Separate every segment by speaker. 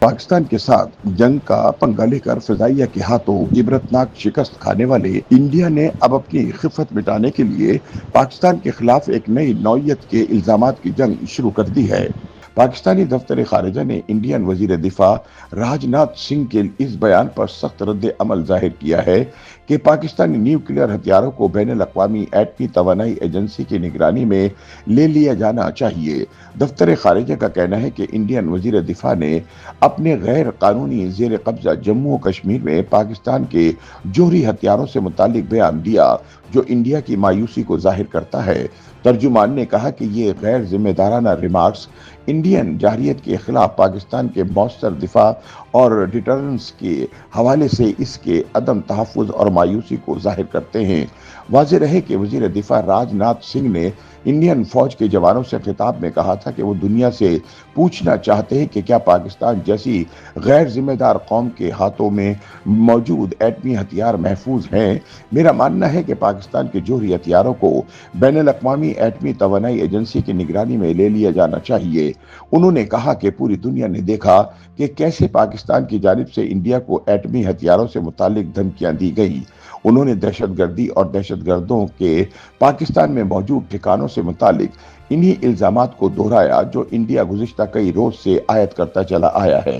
Speaker 1: پاکستان کے ساتھ جنگ کا پنگا لے کر فضائیہ کے ہاتھوں عبرتناک شکست کھانے والے انڈیا نے اب اپنی خفت مٹانے کے لیے پاکستان کے خلاف ایک نئی نوعیت کے الزامات کی جنگ شروع کر دی ہے۔ پاکستانی دفتر خارجہ نے انڈین وزیر دفاع راج ناتھ سنگھ کے اس بیان پر سخت رد عمل ظاہر کیا ہے کہ پاکستانی نیوکلیئر ہتھیاروں کو بین الاقوامی ایٹمی توانائی ایجنسی کی نگرانی میں لے لیا جانا چاہیے۔ دفتر خارجہ کا کہنا ہے کہ انڈین وزیر دفاع نے اپنے غیر قانونی زیر قبضہ جموں و کشمیر میں پاکستان کے جوہری ہتھیاروں سے متعلق بیان دیا جو انڈیا کی مایوسی کو ظاہر کرتا ہے۔ ترجمان نے کہا کہ یہ غیر ذمہ دارانہ ریمارکس انڈین جارحیت کے خلاف پاکستان کے مؤثر دفاع اور ڈیٹرنس کے حوالے سے اس کے عدم تحفظ اور مایوسی کو ظاہر کرتے ہیں۔ واضح رہے کہ وزیر دفاع راج ناتھ سنگھ نے انڈین فوج کے جوانوں سے خطاب میں کہا تھا کہ وہ دنیا سے پوچھنا چاہتے ہیں کہ کیا پاکستان جیسی غیر ذمہ دار قوم کے ہاتھوں میں موجود ایٹمی ہتھیار محفوظ ہیں۔ میرا ماننا ہے کہ پاکستان کے جوہری ہتھیاروں کو بین الاقوامی ایٹمی توانائی ایجنسی کی نگرانی میں لے لیا جانا چاہیے۔ انہوں نے کہا کہ پوری دنیا نے دیکھا کہ کیسے پاکستان کی جانب سے انڈیا کو ایٹمی ہتھیاروں سے متعلق دھمکیاں دی گئی۔ انہوں نے دہشت گردی اور دہشت گردوں کے پاکستان میں موجود ٹھکانوں سے متعلق انہی الزامات کو دہرایا جو انڈیا گزشتہ کئی روز سے عائد کرتا چلا آیا ہے۔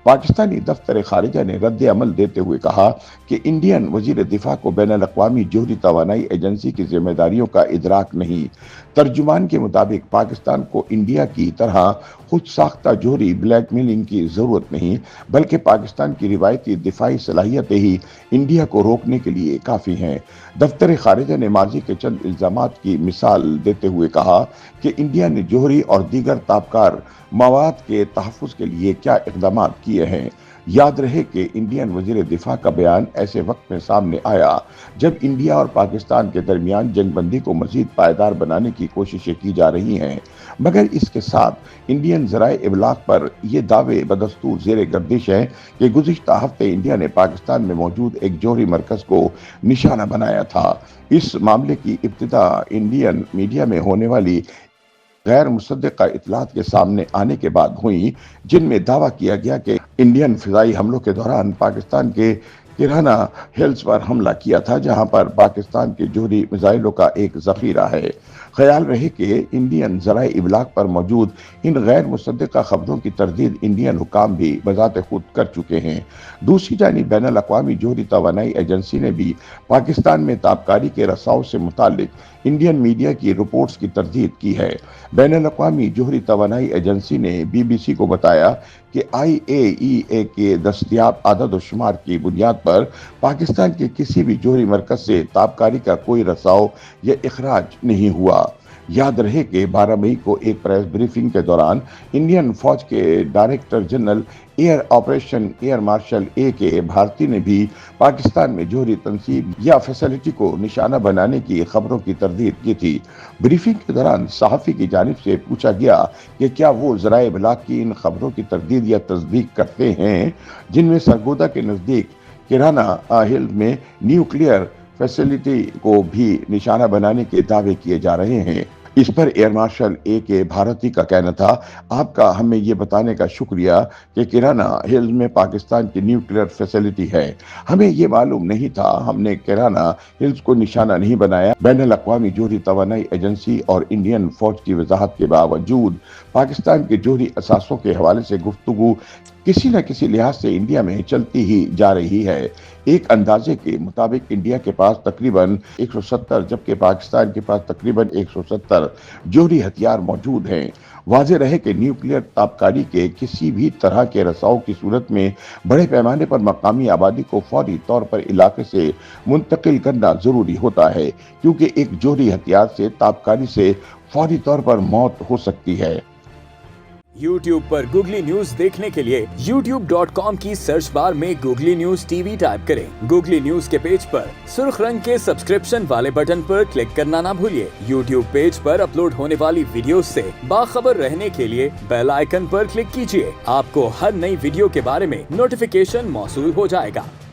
Speaker 1: پاکستانی دفتر خارجہ نے رد عمل دیتے ہوئے کہا کہ انڈین وزیر دفاع کو بین الاقوامی جوہری توانائی ایجنسی کی ذمہ داریوں کا ادراک نہیں۔ ترجمان کے مطابق پاکستان کو انڈیا کی طرح خود ساختہ جوہری بلیک میلنگ کی ضرورت نہیں بلکہ پاکستان کی روایتی دفاعی صلاحیتیں ہی انڈیا کو روکنے کے لیے کافی ہیں۔ دفتر خارجہ نے ماضی کے چند الزامات کی مثال دیتے ہوئے کہا کہ انڈیا نے جوہری اور دیگر تابکار مواد کے تحفظ کے لیے کیا اقدامات کیے ہیں۔ یاد رہے کہ انڈین وزیر دفاع کا بیان ایسے وقت میں سامنے آیا جب انڈیا اور پاکستان کے درمیان جنگ بندی کو مزید پائیدار بنانے کی کوششیں کی جا رہی ہیں، مگر اس کے ساتھ انڈین ذرائع ابلاغ پر یہ دعوے بدستور زیر گردش ہیں کہ گزشتہ ہفتے انڈیا نے پاکستان میں موجود ایک جوہری مرکز کو نشانہ بنایا تھا۔ اس معاملے کی ابتدا انڈین میڈیا میں ہونے والی غیر مصدقہ اطلاعات کے سامنے آنے کے بعد ہوئی جن میں دعویٰ کیا گیا کہ انڈین فضائی حملوں کے دوران پاکستان کے کرانہ ہلز پر حملہ کیا تھا جہاں پر پاکستان کے جوہری میزائلوں کا ایک ذخیرہ ہے۔ خیال رہے کہ انڈین ذرائع ابلاغ پر موجود ان غیر مصدقہ خبروں کی تردید انڈین حکام بھی بذات خود کر چکے ہیں۔ دوسری جانب بین الاقوامی جوہری توانائی ایجنسی نے بھی پاکستان میں تابکاری کے رساؤ سے متعلق انڈین میڈیا کی رپورٹس کی تردید کی ہے۔ بین الاقوامی جوہری توانائی ایجنسی نے بی بی سی کو بتایا کہ IAEA کے دستیاب اعداد و شمار کی بنیاد پر پاکستان کے کسی بھی جوہری مرکز سے تابکاری کا کوئی رساؤ یا اخراج نہیں ہوا۔ یاد رہے کہ 12 مئی کو ایک پریس بریفنگ کے دوران انڈین فوج کے director general air operation air marshal کے بھارتی نے بھی پاکستان میں جوہری تنصیب یا فیسلٹی کو نشانہ بنانے کی خبروں کی تردید کی تھی۔ بریفنگ کے دوران صحافی کی جانب سے پوچھا گیا کہ کیا وہ ذرائع ابلاغ کی ان خبروں کی تردید یا تصدیق کرتے ہیں جن میں سرگودا کے نزدیک کرانہ ہلز میں نیوکلیئر فیسلٹی کو بھی نشانہ بنانے کے دعوے کیے جا رہے ہیں۔ اس پر ایئر مارشل کے بھارتی کا کہنا تھا، آپ کا ہمیں یہ بتانے کا شکریہ کہ کرانہ ہلز میں پاکستان کی نیوکلیئر فیسلٹی ہے۔ ہمیں یہ معلوم نہیں تھا، ہم نے کرانہ ہلز کو نشانہ نہیں بنایا۔ بین الاقوامی جوہری توانائی ایجنسی اور انڈین فوج کی وضاحت کے باوجود پاکستان کے جوہری اثاثوں کے حوالے سے گفتگو کسی نہ کسی لحاظ سے انڈیا میں چلتی ہی جا رہی ہے۔ ایک اندازے کے مطابق انڈیا کے پاس تقریباً 170 جبکہ پاکستان کے پاس تقریباً 170 جوہری ہتھیار موجود ہیں۔ واضح رہے کہ نیوکلیئر تابکاری کے کسی بھی طرح کے رساؤ کی صورت میں بڑے پیمانے پر مقامی آبادی کو فوری طور پر علاقے سے منتقل کرنا ضروری ہوتا ہے کیونکہ ایک جوہری ہتھیار سے تابکاری سے فوری طور پر موت ہو سکتی ہے۔
Speaker 2: YouTube پر گوگلی نیوز دیکھنے کے لیے youtube.com کی سرچ بار میں googly news T V type کریں۔ گوگلی نیوز کے پیج پر سرخ رنگ کے سبسکرپشن والے بٹن پر کلک کرنا نہ بھولیے۔ YouTube پیج پر اپلوڈ ہونے والی ویڈیوز سے باخبر رہنے کے لیے بیل آئیکن پر کلک کیجیے۔ آپ کو ہر نئی ویڈیو کے بارے میں نوٹیفیکیشن موصول ہو جائے گا۔